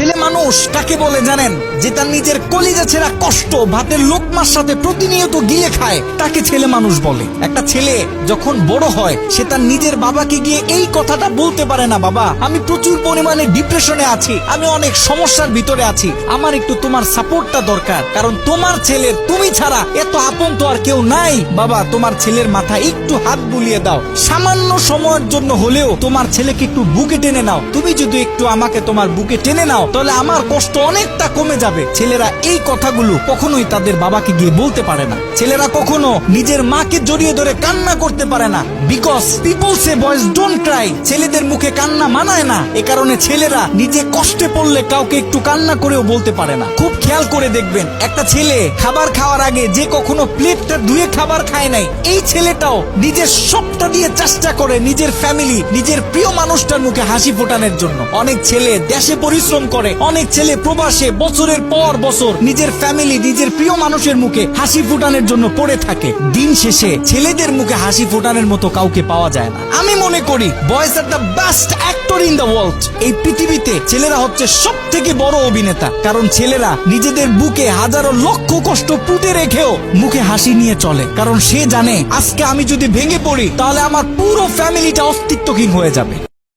ছেলে মানুষ কাকে বলে জানেন? যে তার নিজের কলিজা ছেঁড়া কষ্ট ভাতের লোকমার সাথে প্রতিনিয়ত গিয়ে খায়, তাকে ছেলে মানুষ বলে। একটা ছেলে যখন বড় হয় সে তার নিজের বাবাকে গিয়ে এই কথাটা বলতে পারে না, বাবা আমি প্রচুর পরিমাণে ডিপ্রেশনে আছি, আমি অনেক সমস্যার ভিতরে আছি, আমার একটু তোমার সাপোর্টটা দরকার, কারণ তোমার ছেলের তুমি ছাড়া এত আপন তো আর কেউ নাই। বাবা তোমার ছেলের মাথায় একটু হাত বুলিয়ে দাও, সামান্য সময়ের জন্য হলেও তোমার ছেলেকে একটু বুকে টেনে নাও। তুমি যদি একটু আমাকে তোমার বুকে টেনে নাও তাহলে আমার কষ্ট অনেকটা কমে যাবে। ছেলেরা এই কথাগুলো কখনোই তাদের বাবাকে গিয়ে বলতে পারে না। ছেলেরা কখনো নিজের মাকে জড়িয়ে ধরে কান্না করতে পারে না, because people say boys don't Cry. ছেলেদের মুখে কান্না মানায় না, এ কারণে ছেলেরা নিজে কষ্টে পড়লে কাউকে একটু কান্না করেও বলতে পারে না। খুব খেয়াল করে দেখবেন, একটা ছেলে খাবার খাওয়ার আগে যে কখনো প্লেটটা ধুয়ে খাবার খায় নাই, এই ছেলেটাও নিজের সবটা দিয়ে চেষ্টা করে নিজের ফ্যামিলি, নিজের প্রিয় মানুষটার মুখে হাসি ফোটানোর জন্য। অনেক ছেলে দেশে পরিশ্রম করে, অনেক ছেলে প্রবাসে বছরের পর বছর নিজের ফ্যামিলি, নিজের প্রিয় মানুষের মুখে হাসি ফোটানোর জন্য পড়ে থাকে। দিন শেষে ছেলেদের মুখে হাসি ফোটানোর মতো কাউকে পাওয়া যায় না। আমি মনে করি boys are the best actor in the world. এই পৃথিবীতে ছেলেরা হচ্ছে সব থেকে বড় অভিনেতা, কারণ ছেলেরা নিজেদের বুকে হাজারো লক্ষ কষ্ট পুঁতে রেখেও মুখে হাসি নিয়ে চলে, কারণ সে জানে আজকে আমি যদি ভেঙে পড়ি তাহলে আমার পুরো ফ্যামিলিটা অস্তিত্বহীন হয়ে যাবে।